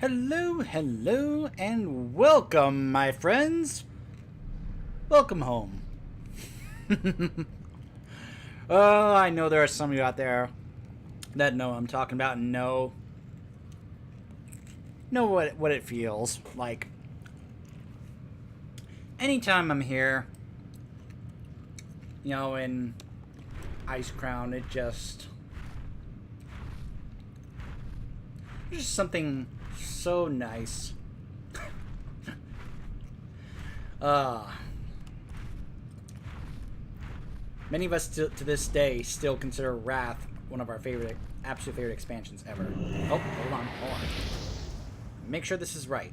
Hello, hello, and welcome, my friends. Welcome home. Oh, I know there are some of you out there that know what I'm talking about and know what it feels like. Anytime I'm here, in Ice Crown, it's just something so nice. Many of us to this day still consider Wrath one of our absolute favorite expansions ever. Oh, hold on. Make sure this is right.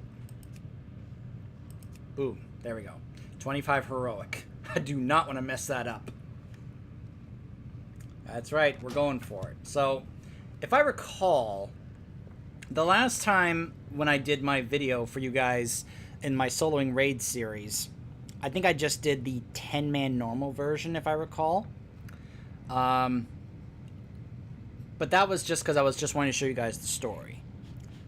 Boom. There we go. 25 heroic. I do not want to mess that up. That's right. We're going for it. So, if I recall, the last time when I did my video for you guys in my soloing raid series, I think I just did the 10-man normal version, if I recall. But that was just because I was just wanting to show you guys the story.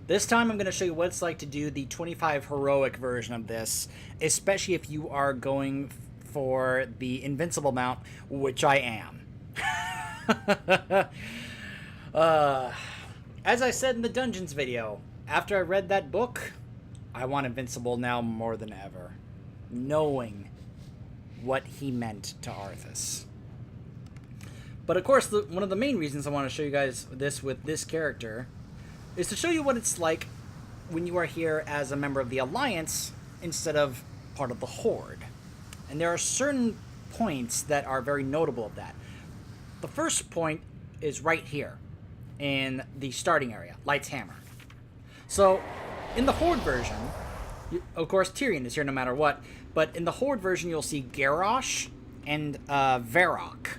This time I'm going to show you what it's like to do the 25 heroic version of this, especially if you are going for the invincible mount, which I am. As I said in the Dungeons video, after I read that book, I want Invincible now more than ever, knowing what he meant to Arthas. But of course, one of the main reasons I want to show you guys this with this character is to show you what it's like when you are here as a member of the Alliance instead of part of the Horde. And there are certain points that are very notable of that. The first point is right here in the starting area, Light's Hammer. So, in the Horde version, of course Tyrion is here no matter what, but in the Horde version you'll see Garrosh and Varrock,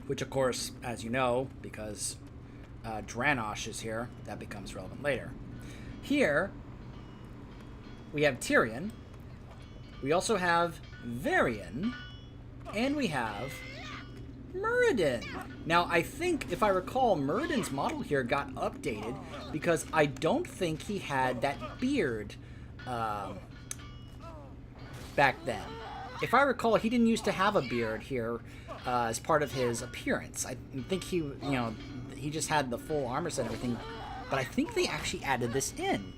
which of course, as you know, because Dranosh is here, that becomes relevant later. Here, we have Tyrion, we also have Varian, and we have Merida. Now, I think, if I recall, Meridan's model here got updated because I don't think he had that beard back then. If I recall, he didn't used to have a beard here as part of his appearance. I think he just had the full armor set and everything, but I think they actually added this in.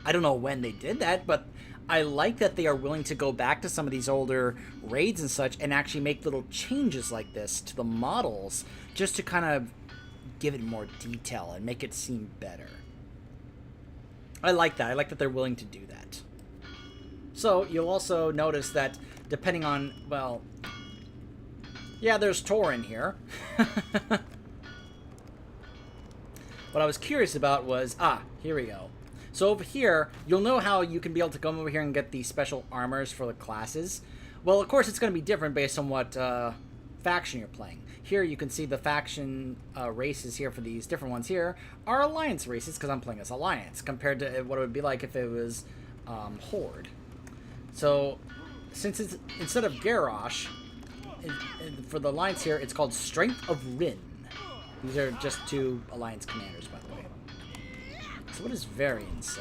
I don't know when they did that, but I like that they are willing to go back to some of these older raids and such and actually make little changes like this to the models just to kind of give it more detail and make it seem better. I like that. I like that they're willing to do that. So you'll also notice that depending on, well, yeah, there's Tor in here. What I was curious about was, here we go. So over here, you'll know how you can be able to come over here and get the special armors for the classes. Well, of course, it's going to be different based on what faction you're playing. Here, you can see the faction races here for these different ones here are Alliance races, because I'm playing as Alliance, compared to what it would be like if it was Horde. So, since it's instead of Garrosh, for the Alliance here, it's called Strength of Rin. These are just two Alliance commanders, by the way. So what does Varian say?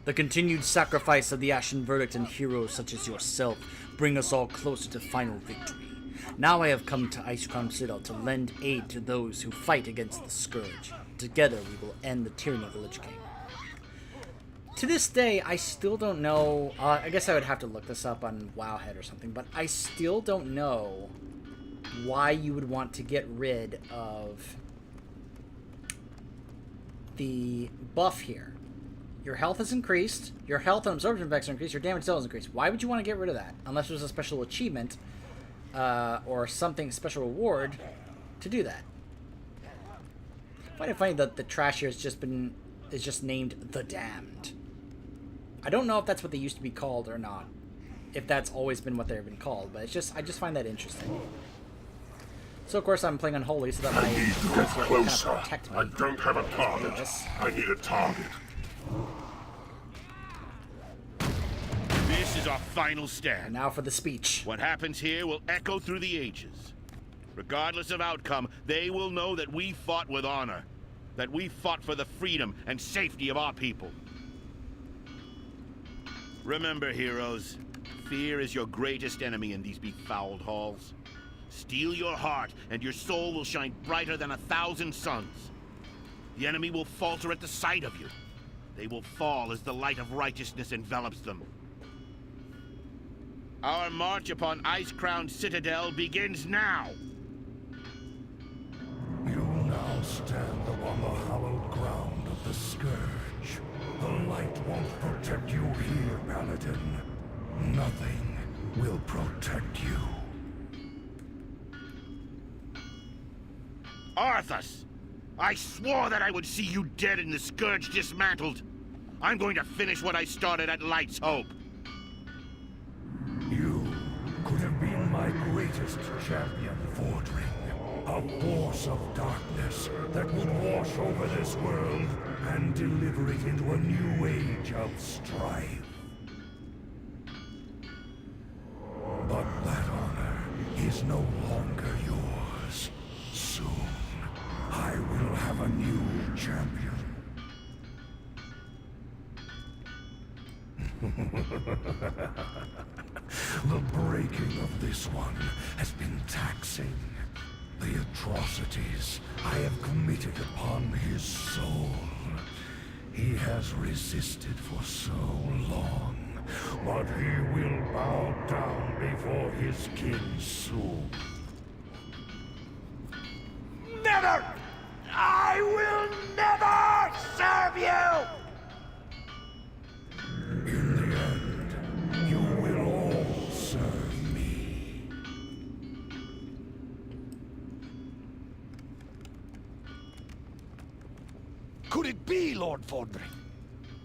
The continued sacrifice of the Ashen Verdict and heroes such as yourself bring us all closer to final victory. Now I have come to Ice Crown Citadel to lend aid to those who fight against the Scourge. Together we will end the tyranny of the Lich King. To this day, I still don't know, I guess I would have to look this up on Wowhead or something, but I still don't know why you would want to get rid of the buff here. Your health is increased, your health and absorption effects are increased, your damage still is increased. Why would you want to get rid of that? Unless there's a special achievement or something, special reward to do that. I find it funny that the trash here is just named The Damned. I don't know if that's what they used to be called or not. If that's always been what they've been called, but I just find that interesting. So of course I'm playing Unholy so that my I need to get closer. Kind of protect me. I don't have a target. I need a target. This is our final stand. And now for the speech. What happens here will echo through the ages. Regardless of outcome, they will know that we fought with honor, that we fought for the freedom and safety of our people. Remember, heroes, fear is your greatest enemy in these befouled halls. Steel your heart, and your soul will shine brighter than 1,000 suns. The enemy will falter at the sight of you. They will fall as the light of righteousness envelops them. Our march upon Ice-Crowned Citadel begins now! You now stand upon the hallowed ground of the Scourge. The light won't protect you here, Paladin. Nothing will protect you. Arthas! I swore that I would see you dead and the Scourge dismantled. I'm going to finish what I started at Light's Hope. You could have been my greatest champion, Fordring. A force of darkness that would wash over this world and deliver it into a new age of strife. But that honor is no longer yours. Soon, I will have a new champion. The breaking of this one has been taxing. The atrocities I have committed upon his soul. He has resisted for so long, but he will bow down before his king soon. Never! I will never serve you! In the end, you will all serve me. Could it be, Lord Fordring?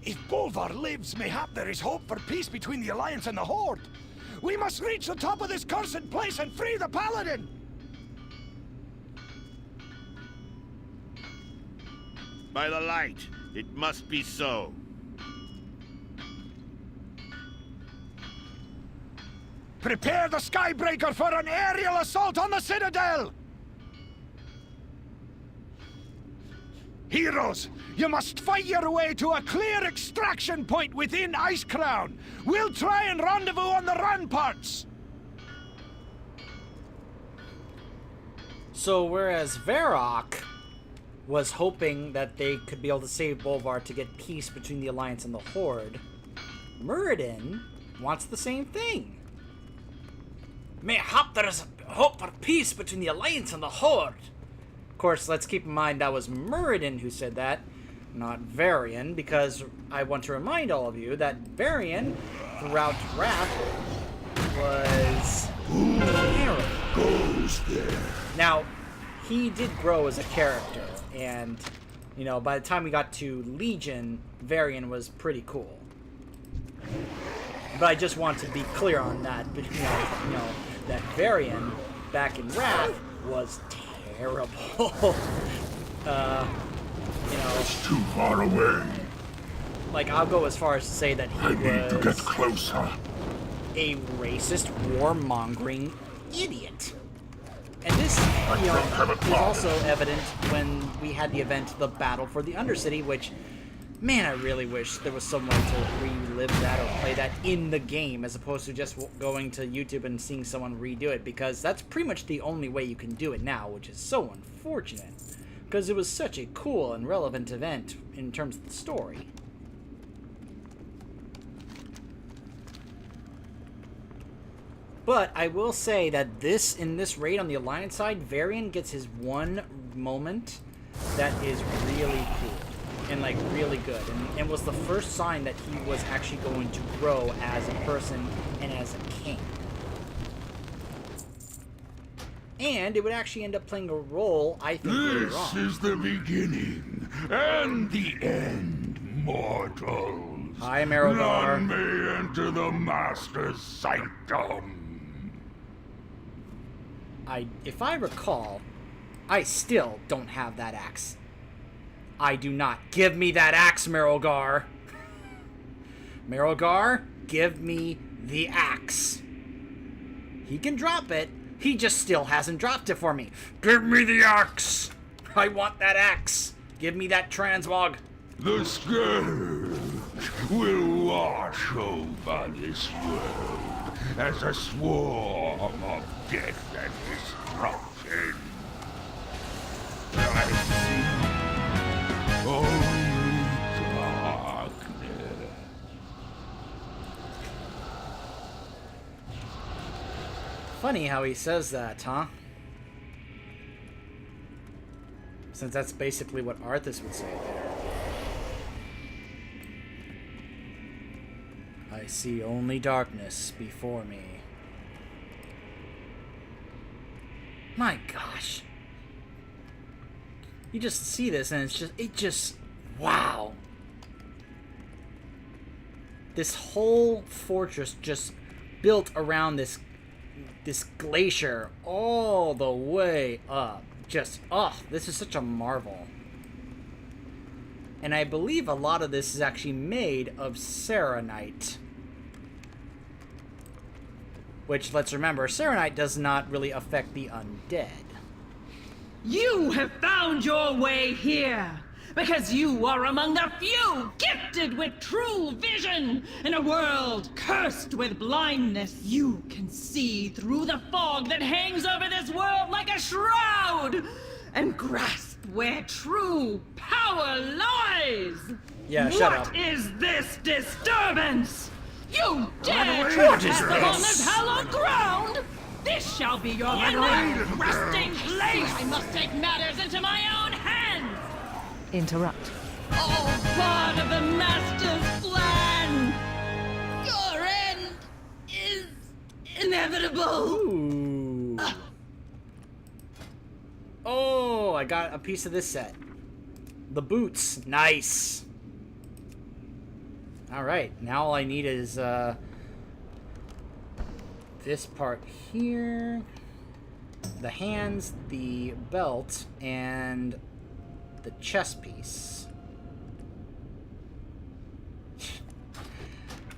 If Bolvar lives, mayhap there is hope for peace between the Alliance and the Horde. We must reach the top of this cursed place and free the Paladin! By the light, it must be so. Prepare the Skybreaker for an aerial assault on the Citadel! Heroes, you must fight your way to a clear extraction point within Icecrown. We'll try and rendezvous on the ramparts. So whereas Varrock was hoping that they could be able to save Bolvar to get peace between the Alliance and the Horde, Merida wants the same thing. Mayhap there is hope for peace between the Alliance and the Horde. Of course, let's keep in mind that was Merida who said that, not Varian, because I want to remind all of you that Varian, throughout Wrath, was terrible. Goes there. Now, he did grow as a character, and, you know, by the time we got to Legion, Varian was pretty cool. But I just want to be clear on that, you know that Varian, back in Wrath, was terrible. You know, It's too far away. like, I'll go as far as to say that he I need to get was closer. a racist, warmongering idiot. And this, you know, don't have a is problem. also evident when we had the event, the Battle for the Undercity, which, man, I really wish there was some way to relive that or play that in the game, as opposed to just going to YouTube and seeing someone redo it, because that's pretty much the only way you can do it now, which is so unfortunate, because it was such a cool and relevant event in terms of the story. But I will say that in this raid on the Alliance side, Varian gets his one moment that is really cool and like really good, and was the first sign that he was actually going to grow as a person and as a king. And it would actually end up playing a role, I think, later This on. is the beginning and the end, mortals. Hi, Merogar. None may enter the Master's sanctum. If I recall, I still don't have that axe. I do not. Give me that axe, Merogar. Merogar, give me the axe. He can drop it. He just still hasn't dropped it for me. Give me the axe. I want that axe. Give me that transmog. The scourge will wash over this world as a swarm of death and destruction. I see only darkness. Funny how he says that, huh? Since that's basically what Arthas would say there. I see only darkness before me. My gosh. You just see this and it just, wow. This whole fortress just built around this glacier all the way up. Just, this is such a marvel. And I believe a lot of this is actually made of serenite. Which, let's remember, serenite does not really affect the undead. You have found your way here, because you are among the few gifted with true vision. In a world cursed with blindness, you can see through the fog that hangs over this world like a shroud, and grasp where true power lies. Yeah, shut up. What is this disturbance? You dare What is trespass upon this? this hallowed ground? This shall be your final resting place! I must take matters into my own hands! Interrupt. All part of the Master's plan! Your end is inevitable! Ooh. Oh, I got a piece of this set. The boots. Nice. Alright, now all I need is this part here, the hands, the belt, and the chest piece.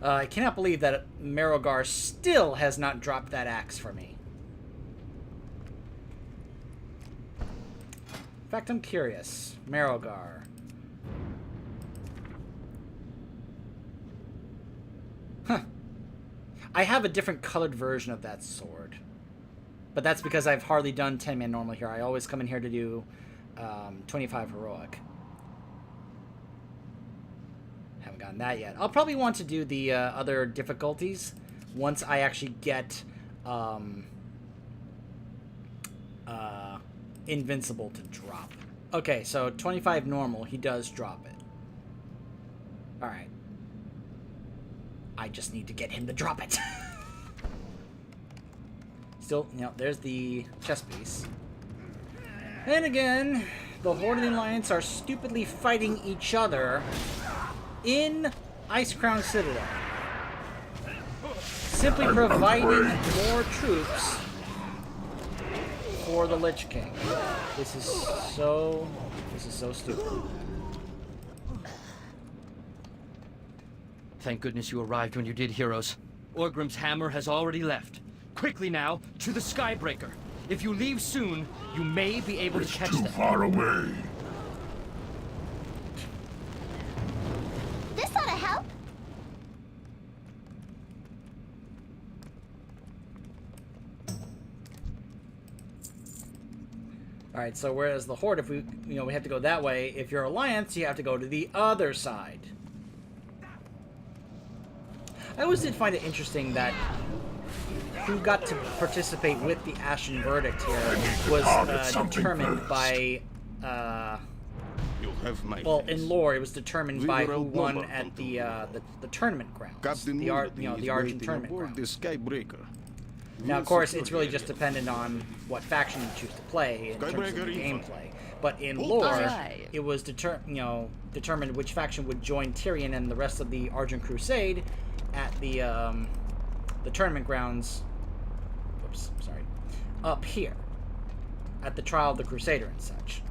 I cannot believe that Merogar still has not dropped that axe for me. In fact, I'm curious. Merogar. Huh. I have a different colored version of that sword. But that's because I've hardly done 10-man normal here. I always come in here to do 25 heroic. Haven't gotten that yet. I'll probably want to do the other difficulties once I actually get Invincible to drop. Okay, so 25 normal, he does drop it. Alright. I just need to get him to drop it. Still, you know, there's the chest piece. And again, the Horde and the Alliance are stupidly fighting each other in Icecrown Citadel. Simply providing more troops for the Lich King. This is so stupid. Thank goodness you arrived when you did, heroes. Orgrim's hammer has already left. Quickly now, to the Skybreaker. If you leave soon, you may be able to catch Too them. far away. This ought to help. Alright, so whereas the Horde, if we have to go that way, if you're Alliance, you have to go to the other side. I always did find it interesting that who got to participate with the Ashen Verdict here was determined by, You'll have my well, thanks. in lore, it was determined We by were who a won woman at the to tournament grounds, Captain the Argent tournament aboard grounds. the Skybreaker. Now, of course, it's really just dependent on what faction you choose to play in terms of the Skybreaker info. gameplay. But in Hold lore, tight. it was determined which faction would join Tyrion and the rest of the Argent Crusade at the tournament grounds. Whoops, sorry. Up here, at the Trial of the Crusader and such.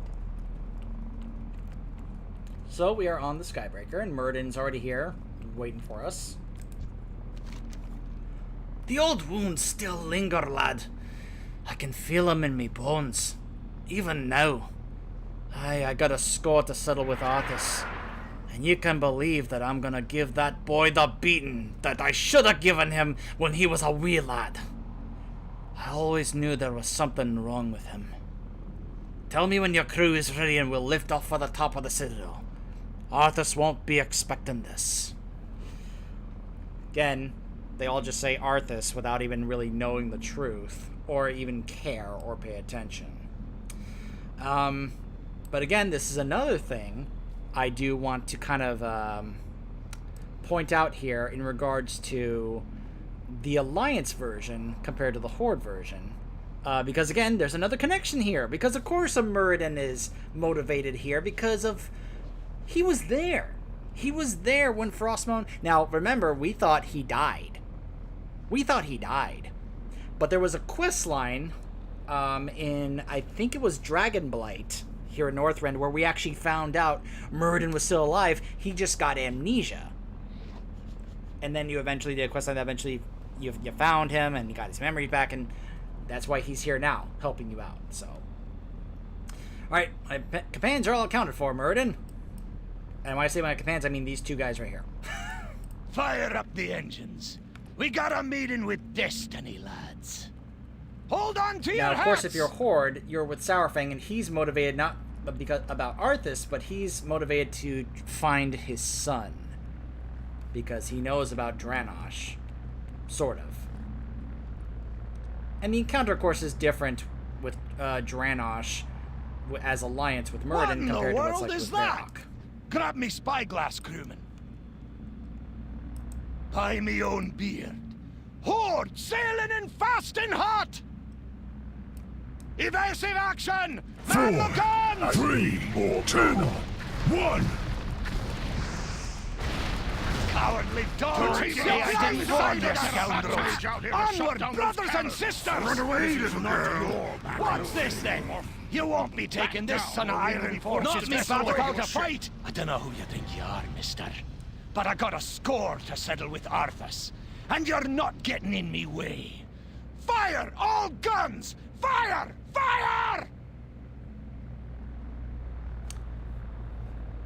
So we are on the Skybreaker, and Meriden's already here, waiting for us. The old wounds still linger, lad. I can feel them in me bones, even now. I got a score to settle with Arthas. And you can believe that I'm gonna give that boy the beating that I should have given him when he was a wee lad. I always knew there was something wrong with him. Tell me when your crew is ready and we'll lift off for the top of the citadel. Arthas won't be expecting this. Again, they all just say Arthas without even really knowing the truth, or even care or pay attention. But again, this is another thing I do want to kind of point out here in regards to the Alliance version compared to the Horde version. Because again, there's another connection here. Because of course a Merida is motivated here because of... He was there. He was there when Frostmourne... Now, remember, we thought he died. But there was a quest line in, I think it was Dragonblight, here in Northrend, where we actually found out Merida was still alive. He just got amnesia. And then you eventually did a quest line that eventually you found him and you got his memory back, and that's why he's here now, helping you out. So, alright, my companions are all accounted for, Merida. And when I say my companions, I mean these two guys right here. Fire up the engines. We got a meeting with Destiny, lads. Hold on to your Now, of course, hats. if you're Horde, you're with Sourfang, and he's motivated not because about Arthas, but he's motivated to find his son. Because he knows about Dranosh. Sort of. And the encounter, of course, is different with Dranosh as alliance with Merida What in the compared to what's world like is with that? Varrock. Grab me spyglass, crewman. Buy me own beard. Horde sailing in fast and hot! Evasive action! Man the guns! 3, 2, 1. Cowardly dogs! Take it Say easy, I didn't warn you, Sanders. scoundrels! Onward, brothers and sisters! Run away, little girl. What's this then? You won't be taking this son of iron forces me back without a fight! I don't know who you think you are, mister. But I got a score to settle with Arthas. And you're not getting in me way. Fire! All guns! Fire! Fire!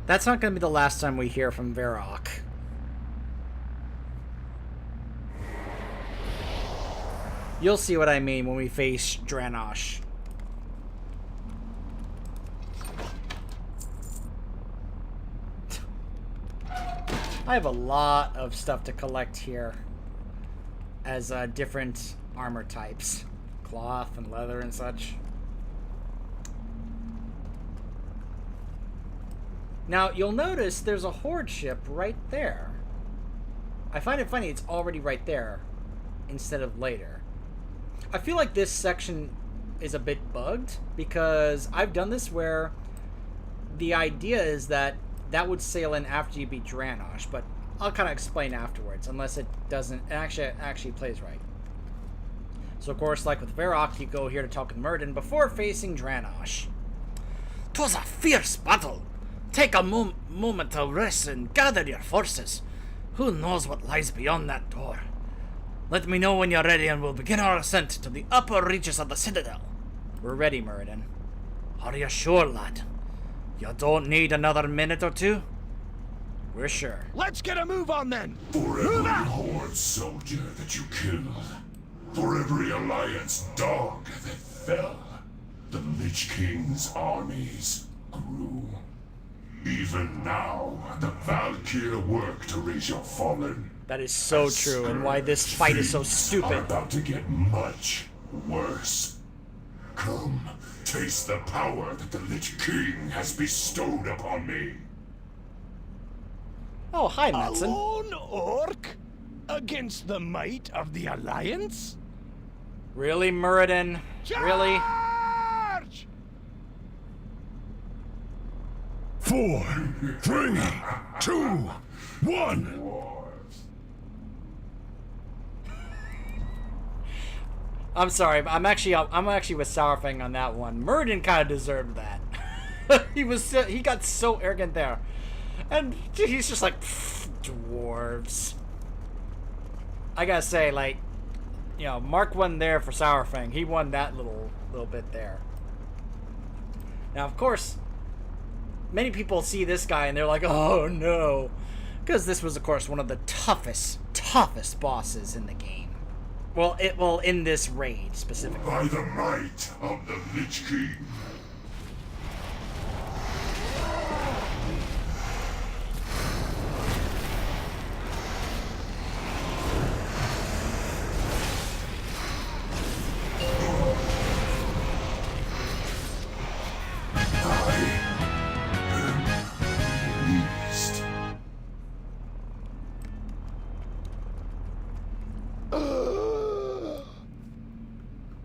That's not going to be the last time we hear from Varrock. You'll see what I mean when we face Dranosh. I have a lot of stuff to collect here as different armor types. Cloth and leather and such. Now, you'll notice there's a Horde ship right there. I find it funny it's already right there instead of later. I feel like this section is a bit bugged because I've done this where the idea is that would sail in after you beat Dranosh, but I'll kind of explain afterwards, unless it doesn't. It actually plays right. So, of course, like with Varrock, you go here to talk with Merida before facing Dranosh. 'Twas a fierce battle. Take a moment to rest and gather your forces. Who knows what lies beyond that door? Let me know when you're ready and we'll begin our ascent to the upper reaches of the Citadel. We're ready, Merida. Are you sure, lad? You don't need another minute or two? We're sure. Let's get a move on then! For every Horde soldier that you killed, for every Alliance dog that fell, the Lich King's armies grew. Even now, the Valkyr work to raise your fallen. That is so true, and why this fight is so Things stupid. are about to get much worse. Come, taste the power that the Lich King has bestowed upon me. Oh, hi, A Metzen. lone orc? Against the might of the Alliance? Really, Merida? Really? Charge! 4, 3, 2, 1. I'm sorry, but I'm actually with Sourfang on that one. Merida kind of deserved that. he got so arrogant there, and he's just like, dwarves. I gotta say, like, you know, Mark won there for Sourfang. He won that little bit there. Now, of course, many people see this guy and they're like, oh no. Because this was, of course, one of the toughest bosses in the game. Well, in this raid, specifically. By the might of the Lich King.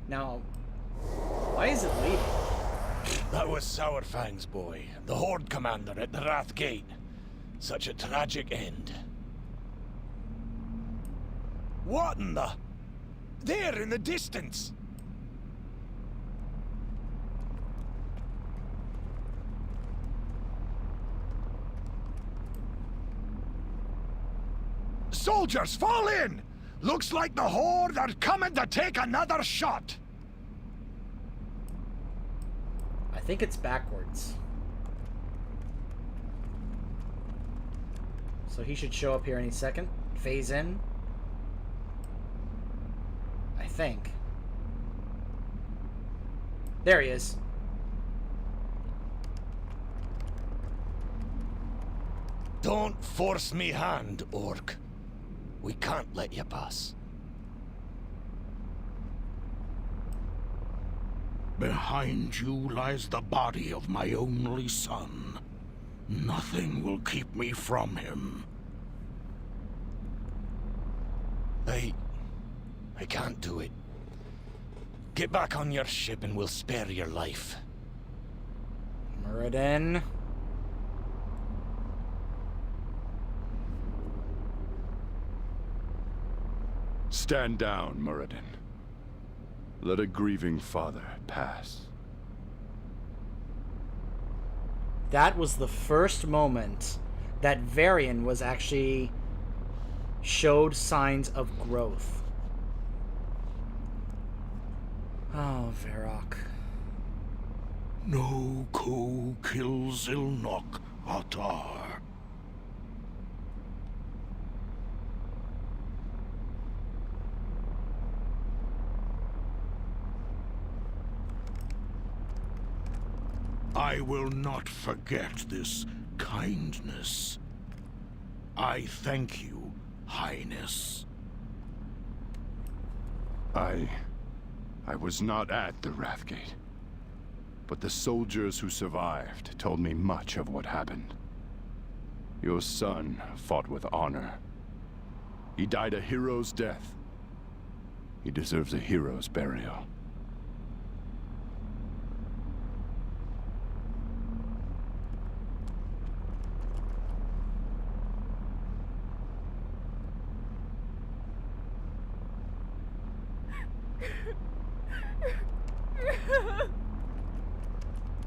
Now, why is it leaving? That was Sourfang's boy, the Horde commander at the Wrath Gate. Such a tragic end. What in the... There in the distance! Soldiers, fall in! Looks like the Horde are coming to take another shot! I think it's backwards. So he should show up here any second. Phase in. I think. There he is. Don't force me hand, Orc. We can't let you pass. Behind you lies the body of my only son. Nothing will keep me from him. I can't do it. Get back on your ship and we'll spare your life. Merida. Stand down, Merida. Let a grieving father pass. That was the first moment that Varian was actually showed signs of growth. Oh, Varrock. No ko kills Ilnok Atar. I will not forget this kindness. I thank you, Highness. I was not at the Wrathgate, but the soldiers who survived told me much of what happened. Your son fought with honor. He died a hero's death. He deserves a hero's burial.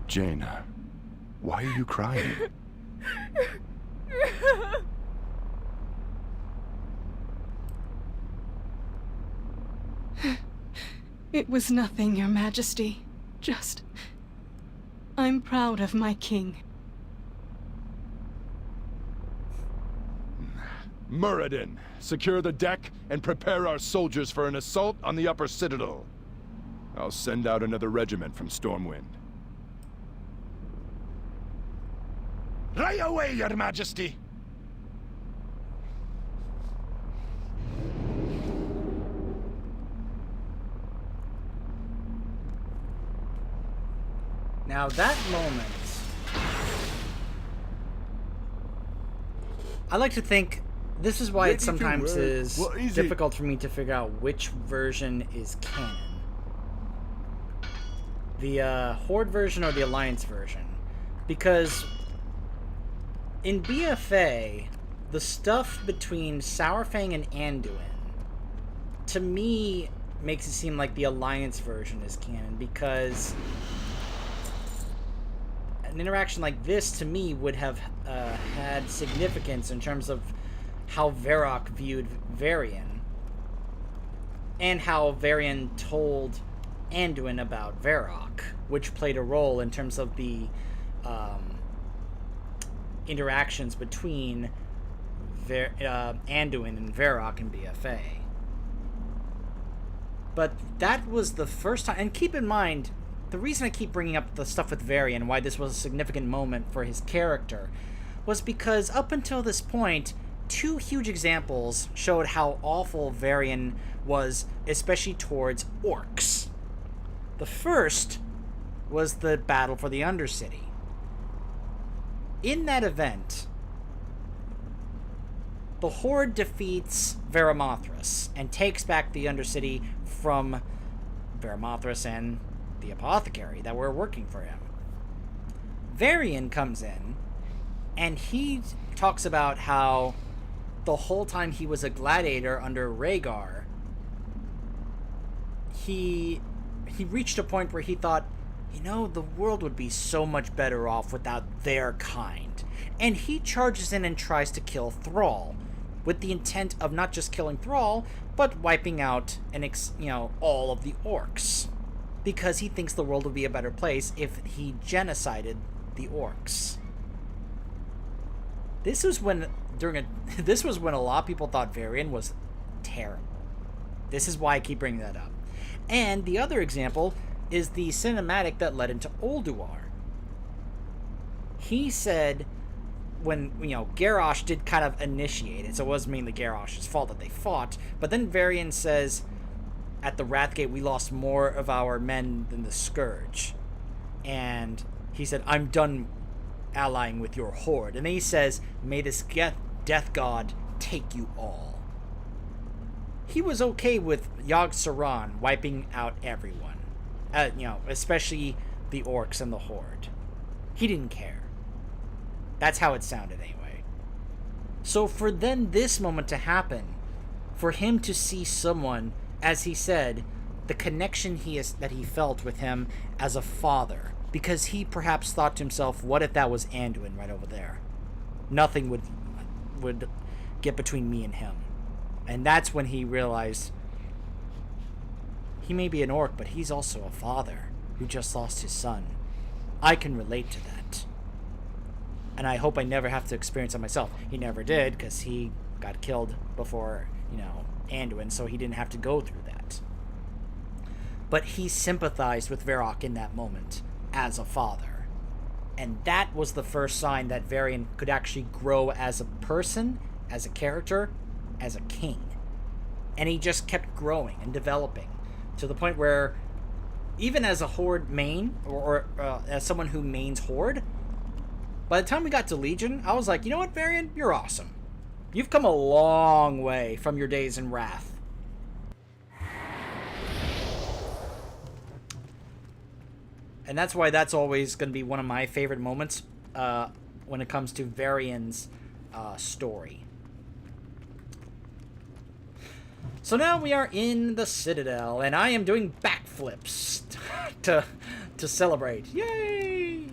Jaina, why are you crying? It was nothing, Your Majesty. Just... I'm proud of my king. Muradin, secure the deck and prepare our soldiers for an assault on the upper citadel. I'll send out another regiment from Stormwind. Right away, Your Majesty! Now that moment, I like to think this is why it sometimes is difficult for me to figure out which version is canon. The Horde version or the Alliance version. Because in BFA, the stuff between Sourfang and Anduin, to me, makes it seem like the Alliance version is canon, because an interaction like this, to me, would have had significance in terms of how Varrock viewed Varian, and how Varian told Anduin about Varrock, which played a role in terms of the interactions between Anduin and Varrock and BFA. But that was the first time, and keep in mind, the reason I keep bringing up the stuff with Varian, why this was a significant moment for his character, was because up until this point, 2 huge examples showed how awful Varian was, especially towards orcs. The first was the battle for the Undercity. In that event, the Horde defeats Varamothras and takes back the Undercity from Varamothras and the Apothecary that were working for him. Varian comes in, and he talks about how the whole time he was a gladiator under Rhaegar, he reached a point where he thought, you know, the world would be so much better off without their kind. And he charges in and tries to kill Thrall, with the intent of not just killing Thrall, but wiping out all of the orcs. Because he thinks the world would be a better place if he genocided the orcs. This was when a lot of people thought Varian was terrible. This is why I keep bringing that up. And the other example is the cinematic that led into Ulduar. He said when, Garrosh did kind of initiate it, so it was mainly Garrosh's fault that they fought, but then Varian says, at the Wrathgate, we lost more of our men than the Scourge. And he said, I'm done allying with your horde. And then he says, may this death god take you all. He was okay with Yogg-Saron wiping out everyone. Especially the orcs and the horde. He didn't care. That's how it sounded anyway. So for then this moment to happen, for him to see someone, as he said, the connection that he felt with him as a father, because he perhaps thought to himself, what if that was Anduin right over there? Nothing would get between me and him. And that's when he realized he may be an orc, but he's also a father who just lost his son. I can relate to that. And I hope I never have to experience it myself. He never did, because he got killed before, Anduin, so he didn't have to go through that. But he sympathized with Varrock in that moment as a father. And that was the first sign that Varian could actually grow as a person, as a character, as a king. And he just kept growing and developing to the point where, even as a Horde main, or as someone who mains Horde, by the time we got to Legion, I was like, you know what, Varian? You're awesome. You've come a long way from your days in Wrath. And that's why that's always going to be one of my favorite moments when it comes to Varian's story. So now we are in the Citadel, and I am doing backflips to celebrate. Yay!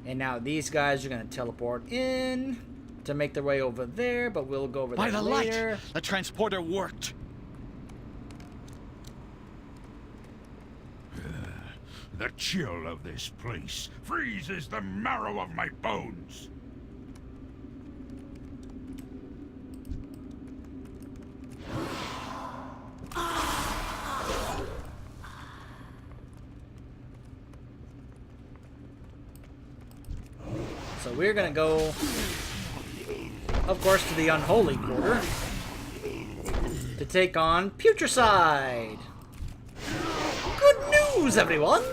And now these guys are going to teleport in to make their way over there, but we'll go over there later. By the light, the transporter worked. The chill of this place freezes the marrow of my bones. So we're gonna go, of course, to the Unholy Quarter to take on Putricide. Good news, everyone!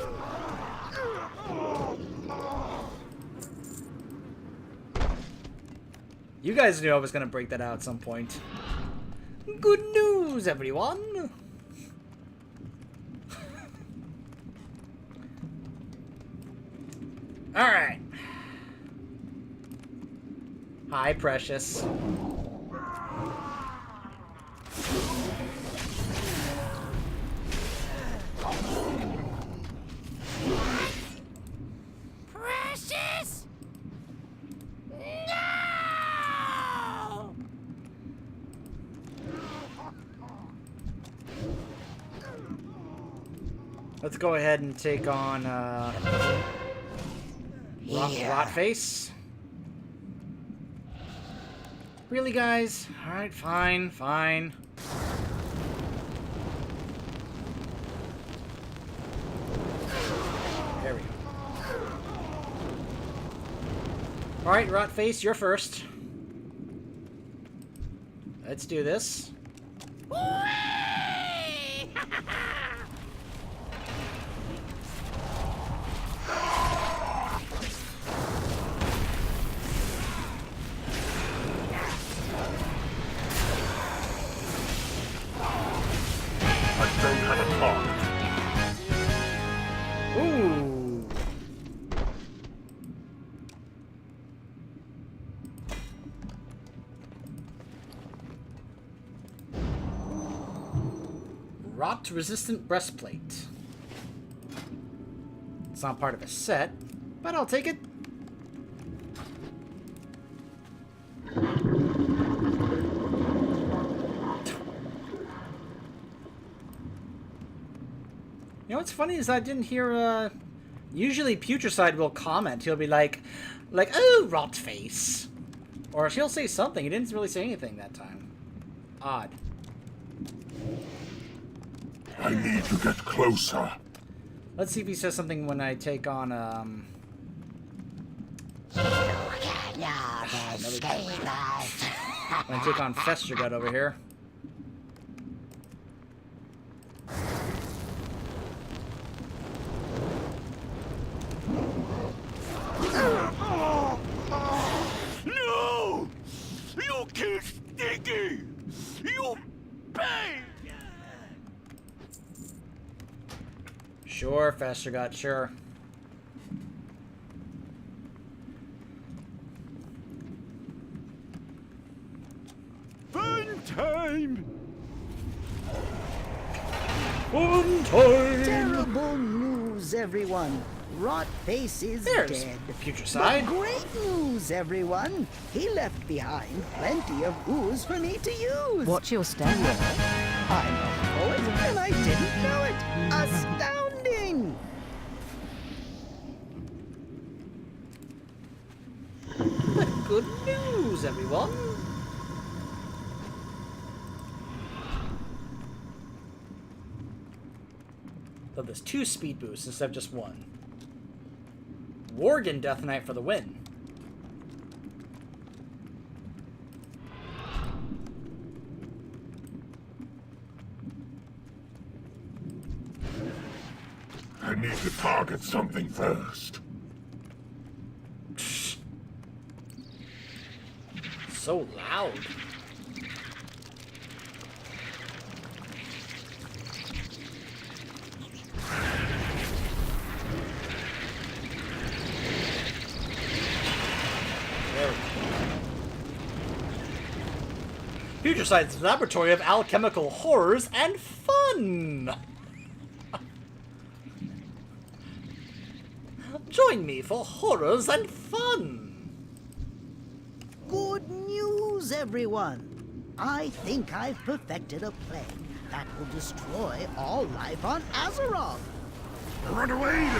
You guys knew I was gonna break that out at some point. Good news, everyone! Alright. Hi, Precious. Precious! No! Let's go ahead and take on Rotface. Really, guys? Alright, fine, fine. There we go. Alright, Rotface, you're first. Let's do this. Ooh. Rot-resistant breastplate. It's not part of a set, but I'll take it. You know what's funny is I didn't hear, usually Putricide will comment. He'll be like, oh, Rotface. Or he'll say something. He didn't really say anything that time. Odd. I need to get closer. Let's see if he says something when I take on, when I take on Festergut over here. No! You killed Sticky! You bang! Sure, Festergut, sure. Fun time! Fun time! Terrible news, everyone. Rotface is There's dead. Putricide. But great news, everyone. He left behind plenty of ooze for me to use. Watch your step. I'm a poet, and I didn't know it. Astounding! Good news, everyone. So there's 2 speed boosts instead of just 1. Worgen Death Knight for the win. I need to target something first. So loud. There we go. Putricide's laboratory of alchemical horrors and fun! Join me for horrors and fun! Good news, everyone. I think I've perfected a plague that will destroy all life on Azeroth. Run away,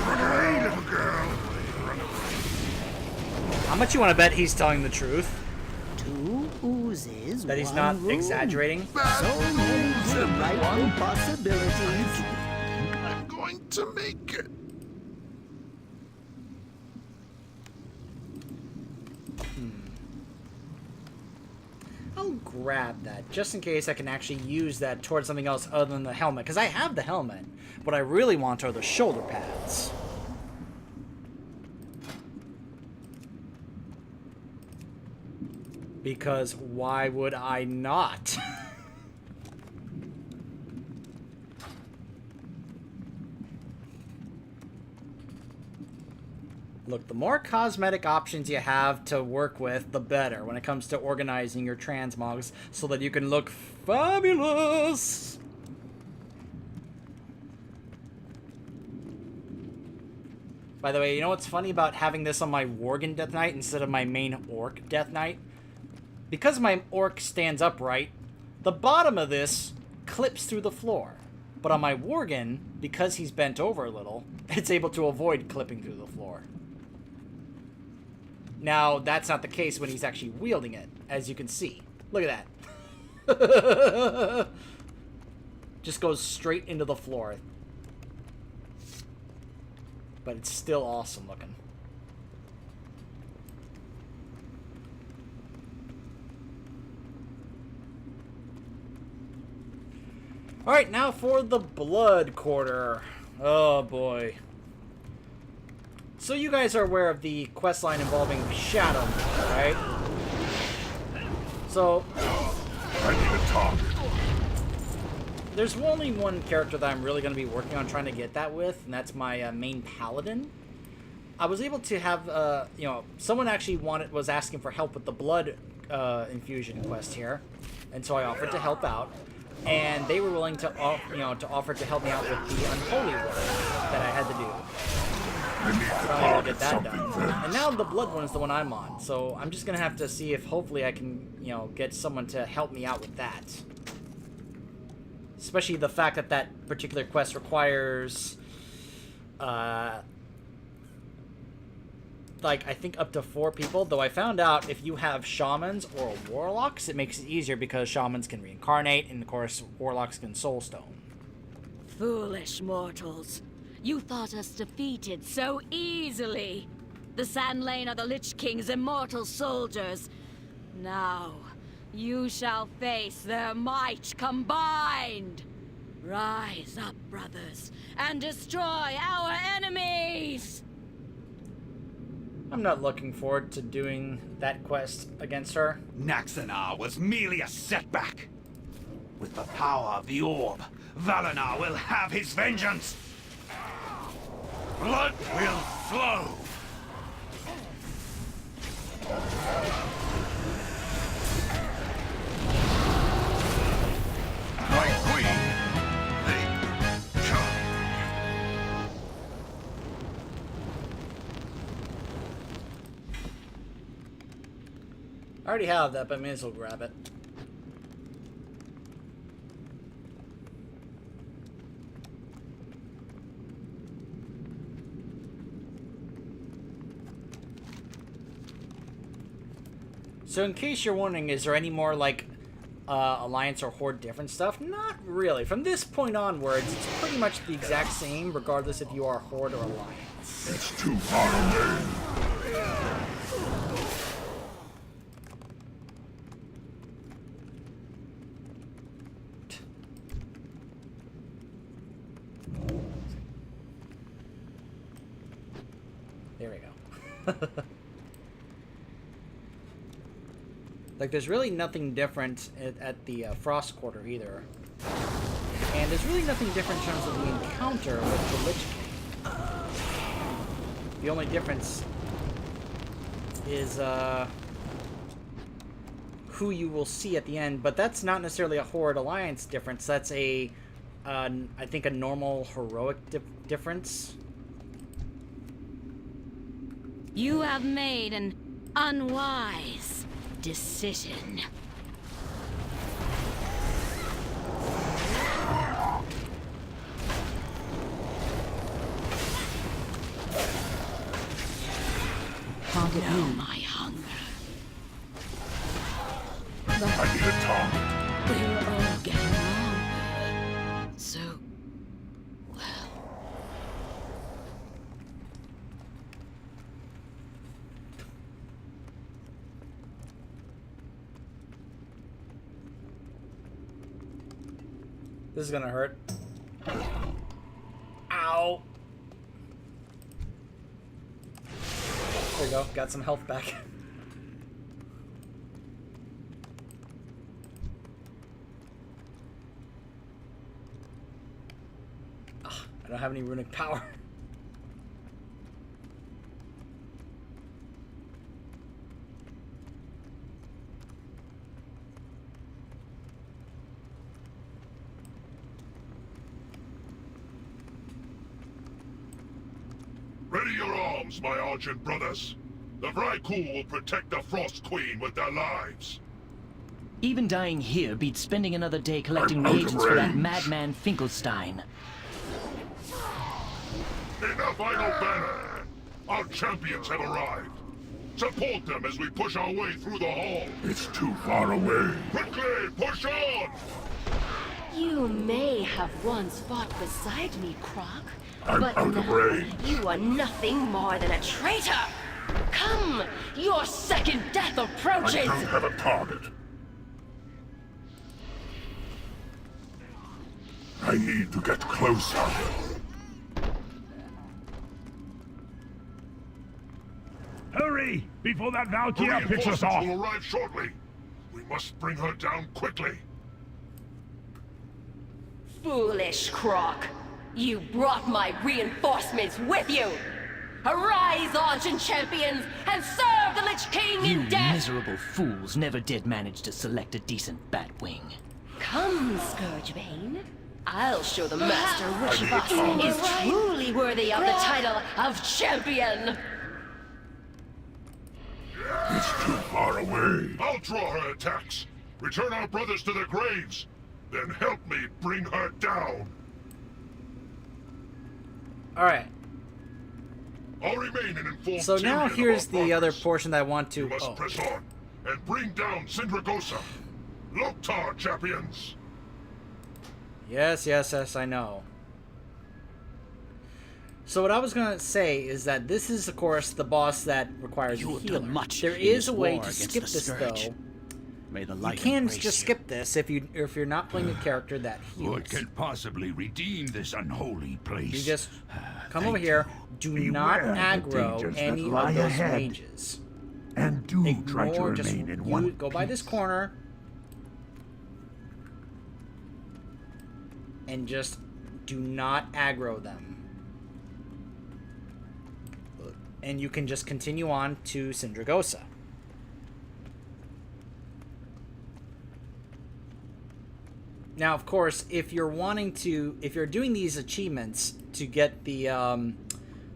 little girl. Run away. How much you want to bet he's telling the truth? 2 oozes, That he's 1 not room. exaggerating? So many delightful possibilities. I'm going to make it. I'll grab that, just in case I can actually use that towards something else other than the helmet. Because I have the helmet. What I really want are the shoulder pads. Because why would I not? Look, the more cosmetic options you have to work with, the better when it comes to organizing your transmogs so that you can look fabulous. By the way, you know what's funny about having this on my Worgen Death Knight instead of my main Orc Death Knight? Because my Orc stands upright, the bottom of this clips through the floor. But on my Worgen, because he's bent over a little, it's able to avoid clipping through the floor. Now, that's not the case when he's actually wielding it, as you can see. Look at that. Just goes straight into the floor. But it's still awesome looking. Alright, now for the Blood Quarter. Oh boy. So you guys are aware of the questline involving Shadow, right? So I need a target. there's only one character that I'm really going to be working on trying to get that with, and that's my main paladin. I was able to have, you know, someone actually was asking for help with the blood infusion quest here, and so I offered to help out. And they were willing to, offer to help me out with the unholy work that I had to do. So I had to get that done. And now the blood one is the one I'm on. So I'm just gonna have to see if hopefully I can, get someone to help me out with that. Especially the fact that that particular quest requires, I think up to 4 people, though I found out if you have shamans or warlocks, it makes it easier because shamans can reincarnate, and of course, warlocks can soulstone. Foolish mortals. You thought us defeated so easily. The Sand Lane are the Lich King's immortal soldiers. Now, you shall face their might combined. Rise up, brothers, and destroy our enemies! I'm not looking forward to doing that quest against her. Naxanar was merely a setback. With the power of the orb, Valenar will have his vengeance. Blood will flow. My queen, they come. I already have that, but I may as well grab it. So in case you're wondering, is there any more, Alliance or Horde different stuff? Not really. From this point onwards, it's pretty much the exact same, regardless if you are Horde or Alliance. It's too far away. There we go. There's really nothing different at the Frost Quarter either. And there's really nothing different in terms of the encounter with the Lich King. The only difference is who you will see at the end, but that's not necessarily a Horde Alliance difference. That's I think a normal heroic difference. You have made an unwise decision. Target Know my hunger. I need a target. We're all getting on. So, well. This is gonna hurt. Ow! There you go, got some health back. I don't have any runic power. Ready your arms, my argent brothers. The Vrykul will protect the Frost Queen with their lives. Even dying here beats spending another day collecting I'm out of reagents for that range. madman Finkelstein. In the final banner, our champions have arrived. Support them as we push our way through the hall. It's too far away. Quickly, push on! You may have once fought beside me, Croc. I'm but out of now range. you are nothing more than a traitor! Come! Your second death approaches! I don't have a target. I need to get closer. Hurry! Before that Valkyria The picks us off! reinforcements will arrive shortly. We must bring her down quickly. Foolish Croc! You brought my reinforcements with you! Arise, Ancient Champions, and serve the Lich King You in death! miserable fools never did manage to select a decent Batwing. Come, Scourgebane. I'll show the Master which of us is truly worthy of the title of Champion! It's too far away. I'll draw her attacks. Return our brothers to their graves. Then help me bring her down. Alright. I'll remain an informed So now champion here's of our the other progress. portion that I want to... You must press on and bring down Sindragosa. Loktar, champions. Yes, yes, yes, I know. So what I was going to say is that this is, of course, the boss that requires a healer. There is a way to skip this, though. May the You light can embrace just you. skip this if you're not playing a character that heals. What can possibly redeem this unholy place? You just come over here. Do not Beware the aggro dangers that any lie of those ahead. mages. And do try to Ignore, just remain in you one go by this corner and just do not aggro them. And you can just continue on to Sindragosa. Now, of course, if you're doing these achievements to get the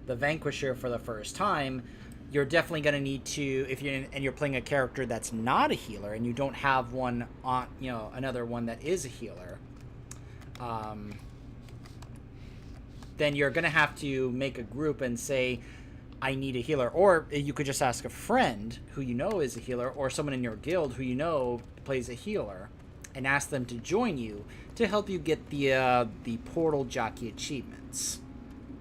Vanquisher for the first time, you're definitely going to need to, if you're playing a character that's not a healer and you don't have one on, another one that is a healer, then you're going to have to make a group and say, I need a healer. Or you could just ask a friend who you know is a healer, or someone in your guild who you know plays a healer, and ask them to join you to help you get the Portal Jockey achievements.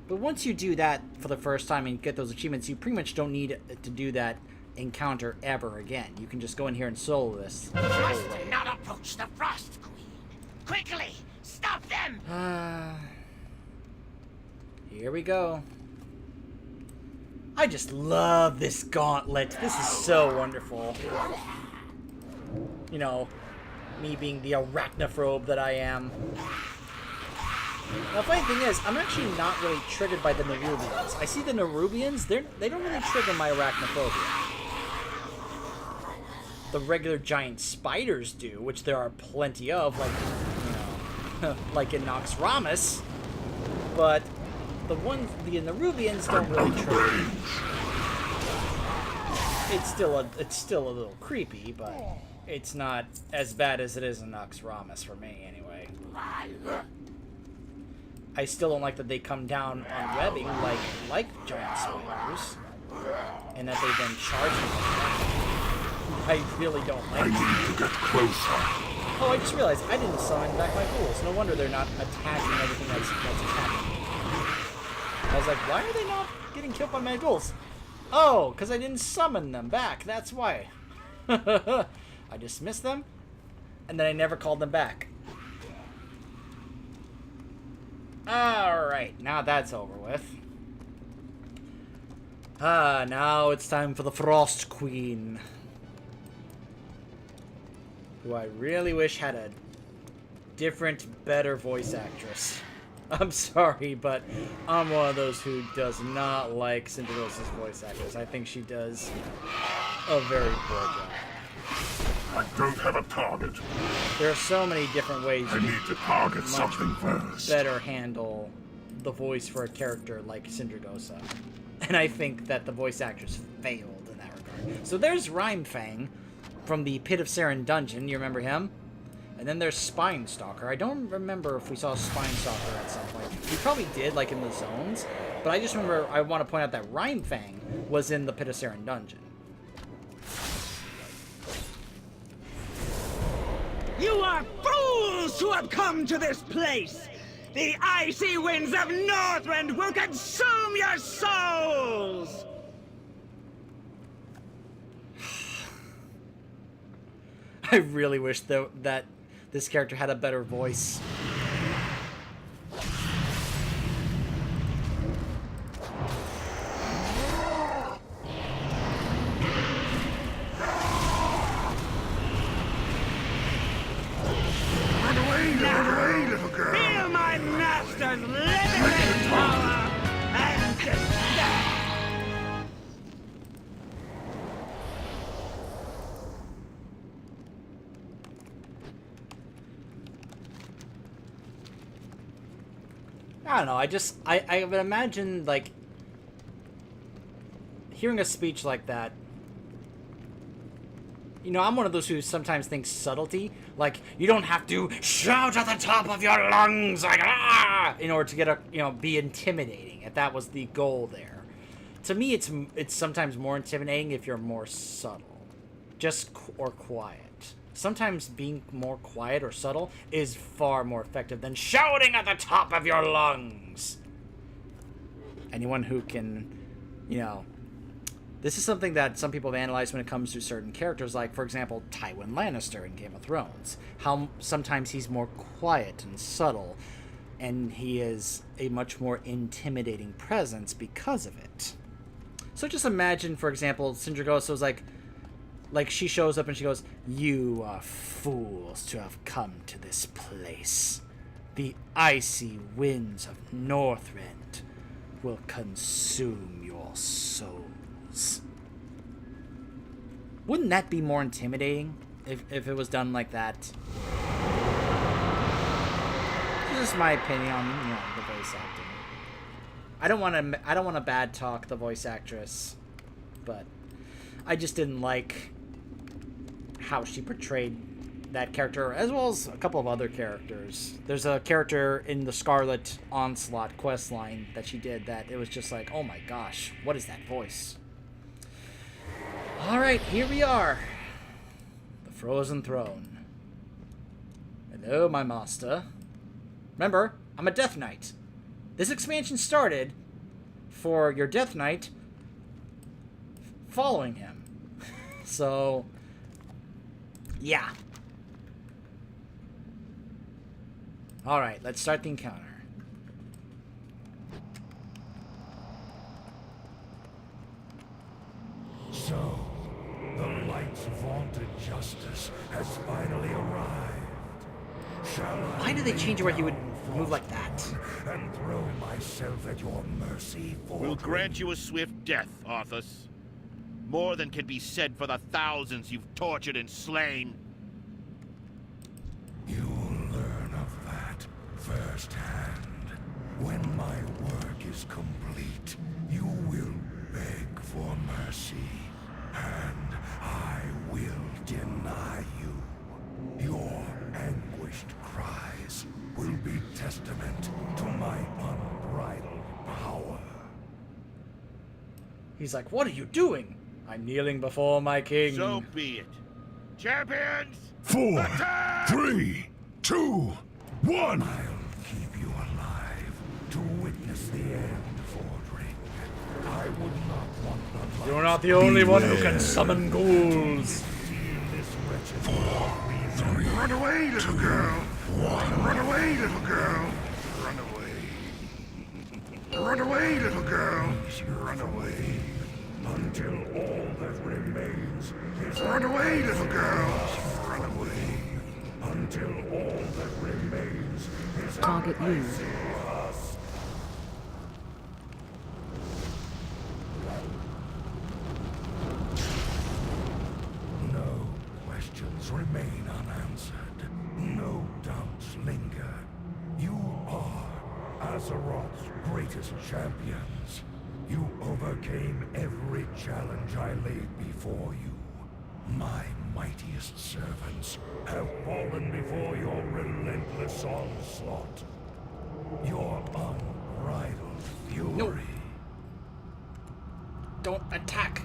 But once you do that for the first time and get those achievements, you pretty much don't need to do that encounter ever again. You can just go in here and solo this. You must not approach the Frost Queen. Quickly, stop them! Here we go. I just love this gauntlet. This is so wonderful. You know, me being the arachnophobe that I am. Now, the funny thing is, I'm actually not really triggered by the Nerubians. I see the Nerubians, they don't really trigger my arachnophobia. The regular giant spiders do, which there are plenty of, like, like in Nox Ramus. But the Nerubians don't really trigger. It's still a little creepy, but it's not as bad as it is in Nox Ramus for me, anyway. I still don't like that they come down on webbing like giant spiders, and that they then charge me. I really don't like it. I need to get closer. Oh, I just realized I didn't summon back my ghouls. No wonder they're not attacking everything that's attacking me. I was like, why are they not getting killed by my ghouls? Oh, because I didn't summon them back. That's why. I dismissed them, and then I never called them back. Alright, now that's over with. Now it's time for the Frost Queen. Who I really wish had a different, better voice actress. I'm sorry, but I'm one of those who does not like Cinderella's voice actress. I think she does a very poor job. I don't have a target. There are so many different ways I need to target something first. Better handle the voice for a character like Sindragosa. And I think that the voice actress failed in that regard. So there's Rhymefang from the Pit of Saren dungeon. You remember him? And then there's Spinestalker. I don't remember if we saw Spinestalker at some point. We probably did, like in the zones. But I just remember, I want to point out that Rhymefang was in the Pit of Saren dungeon. You are fools who have come to this place! The icy winds of Northrend will consume your souls! I really wish though that this character had a better voice. Feel my master's limitless power and despair! I don't know, I would imagine, like, hearing a speech like that, you know, I'm one of those who sometimes thinks subtlety, like, you don't have to shout at the top of your lungs, like, ah, in order to get a, you know, be intimidating, if that was the goal there. To me, it's sometimes more intimidating if you're more subtle, or quiet. Sometimes being more quiet or subtle is far more effective than shouting at the top of your lungs. Anyone who can, you know, this is something that some people have analyzed when it comes to certain characters, like, for example, Tywin Lannister in Game of Thrones. How sometimes he's more quiet and subtle, and he is a much more intimidating presence because of it. So just imagine, for example, Sindragoso's like she shows up and she goes, "You are fools to have come to this place. The icy winds of Northrend will consume your souls." Wouldn't that be more intimidating if it was done like that? This is my opinion on, you know, the voice acting. I don't want to bad talk the voice actress, but I just didn't like how she portrayed that character, as well as a couple of other characters. There's a character in the Scarlet Onslaught questline that she did that it was just like, oh my gosh, what is that voice? Alright, here we are. The Frozen Throne. Hello, my master. Remember, I'm a Death Knight. This expansion started for your Death Knight following him. So, yeah. Alright, let's start the encounter. So, the light's vaunted justice has finally arrived. Shall I Why did they change it where he would move like that? and throw myself at your mercy for We'll grant you a swift death, Arthas. More than can be said for the thousands you've tortured and slain. You'll learn of that firsthand. When my work is complete, you will beg for mercy, and I will deny you. Your anguished cries will be testament to my unbridled power. He's like, what are you doing? I'm kneeling before my king. So be it. Champions! 4, attack! 3, 2, 1. I'll keep you alive to witness the end, Fordring. I would not want the light. You're not the only one who can summon ghouls. Run away, little girl. Run away, little girl. Run away. Run away, little girl. Run away. Until all that remains is Run away, little girl. Run away. Until all that remains is Target used. us. No questions remain unanswered. No doubts linger. You are Azeroth's greatest champions. You overcame every challenge I laid before you. My mightiest servants have fallen before your relentless onslaught. Your unbridled fury. No. Don't attack.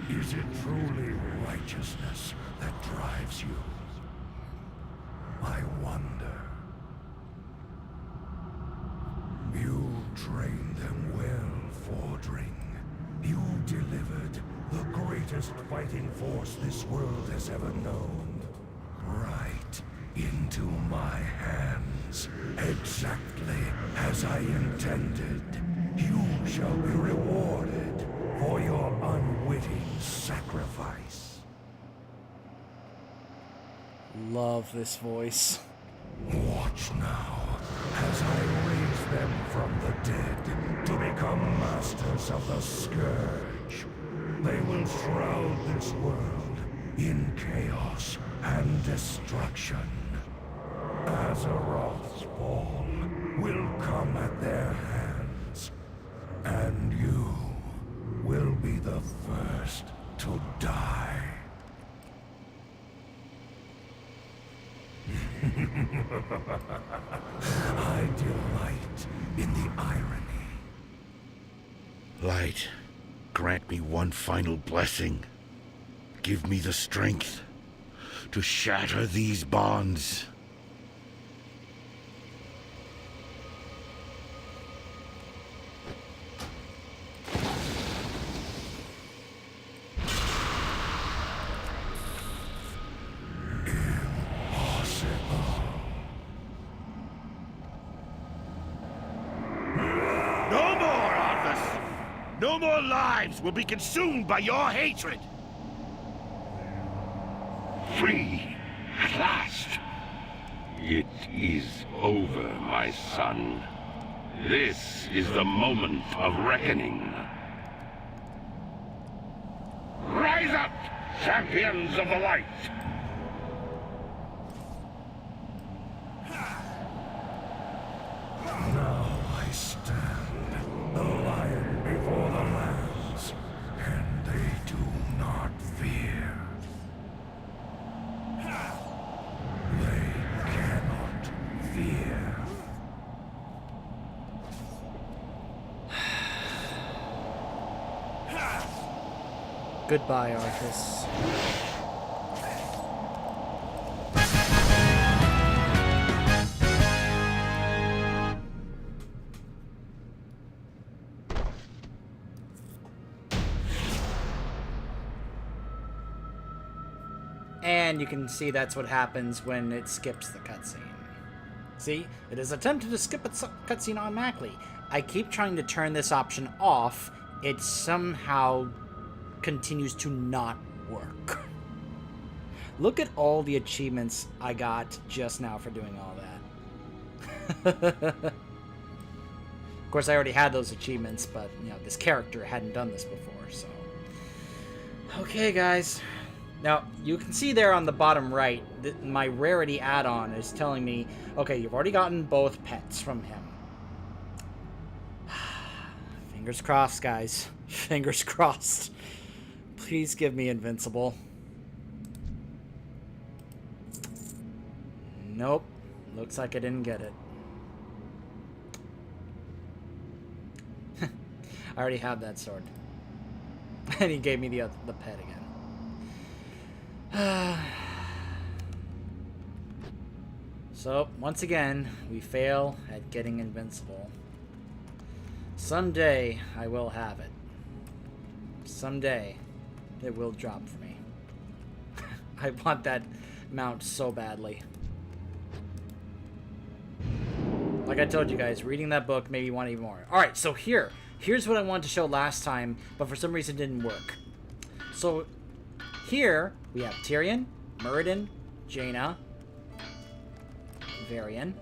Is it truly righteousness that drives you? I wonder. You trained them well, Fordring. You delivered the greatest fighting force this world has ever known. Right into my hands, exactly as I intended. You shall be rewarded for your unwitting sacrifice. Love this voice. Watch now, as I raise them from the dead to become masters of the Scourge. They will shroud this world in chaos and destruction. Azeroth's fall will come at their hands, and you will be the first to die. I delight in the irony. Light, grant me one final blessing. Give me the strength to shatter these bonds. No more lives will be consumed by your hatred! Free, at last. It is over, my son. This is the moment of reckoning. Rise up, champions of the light! Now I stand, the lion before the lambs, and they do not fear. They cannot fear. Goodbye, Arthas. And you can see that's what happens when it skips the cutscene. See, it has attempted to skip a cutscene automatically. I keep trying to turn this option off. It somehow continues to not work. Look at all the achievements I got just now for doing all that. Of course, I already had those achievements, but, you know, this character hadn't done this before, so... Okay, guys. Now, you can see there on the bottom right that my rarity add-on is telling me, okay, you've already gotten both pets from him. Fingers crossed, guys. Fingers crossed. Please give me invincible. Nope. Looks like I didn't get it. I already have that sword. And he gave me the pet again. So, once again, we fail at getting invincible. Someday, I will have it. Someday, it will drop for me. I want that mount so badly. Like I told you guys, reading that book made me want even more. Alright, so here's what I wanted to show last time, but for some reason it didn't work. So, here, we have Tyrion, Merida, Jaina, Varian,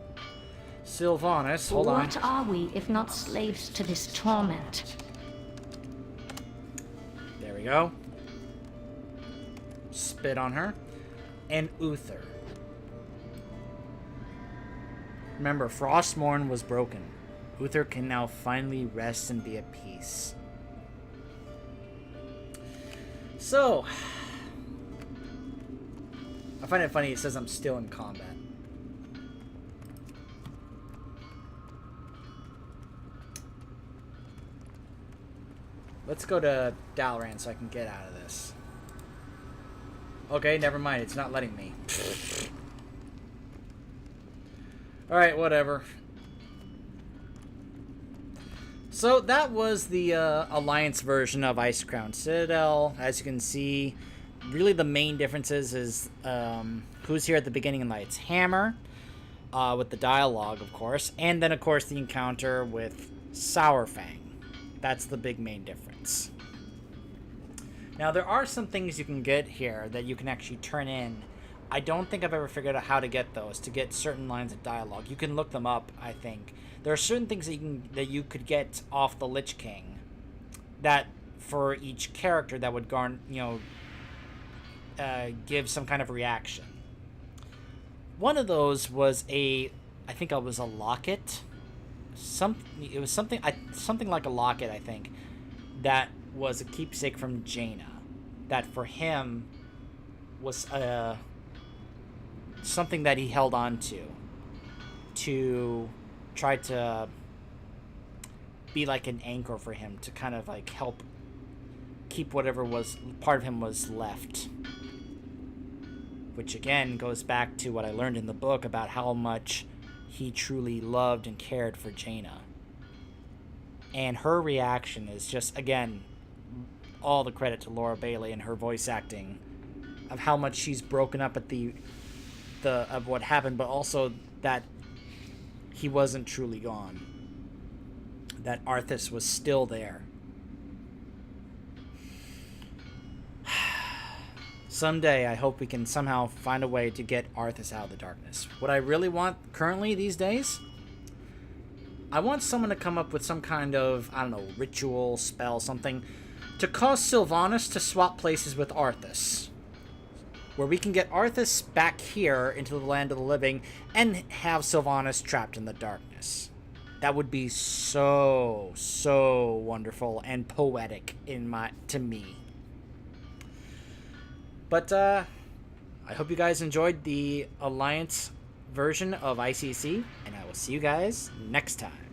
Sylvanas, hold on. What are we if not slaves to this torment? There we go. Spit on her. And Uther. Remember, Frostmourne was broken. Uther can now finally rest and be at peace. So, I find it funny it says I'm still in combat. Let's go to Dalaran so I can get out of this. Okay, never mind. It's not letting me. Alright, whatever. So that was the Alliance version of Icecrown Citadel. As you can see, really the main differences is who's here at the beginning and It's Hammer, with the dialogue, of course. And then, of course, the encounter with Sourfang. That's the big main difference. Now, there are some things you can get here that you can actually turn in. I don't think I've ever figured out how to get those, to get certain lines of dialogue. You can look them up, I think. There are certain things that you could get off the Lich King that, for each character, that would give some kind of reaction. One of those was I think it was a locket. It was something like a locket, I think, that was a keepsake from Jaina. That for him was something that he held on to try to be like an anchor for him, to kind of like help keep whatever was part of him was left. Which again goes back to what I learned in the book about how much he truly loved and cared for Jaina. And her reaction is just, again, all the credit to Laura Bailey and her voice acting of how much she's broken up at of what happened, but also that he wasn't truly gone. That Arthas was still there. Someday, I hope we can somehow find a way to get Arthas out of the darkness. What I really want currently these days, I want someone to come up with some kind of, I don't know, ritual, spell, something, to cause Sylvanas to swap places with Arthas. Where we can get Arthas back here into the land of the living and have Sylvanas trapped in the darkness. That would be so, so wonderful and poetic to me. But, I hope you guys enjoyed the Alliance version of ICC, and I will see you guys next time.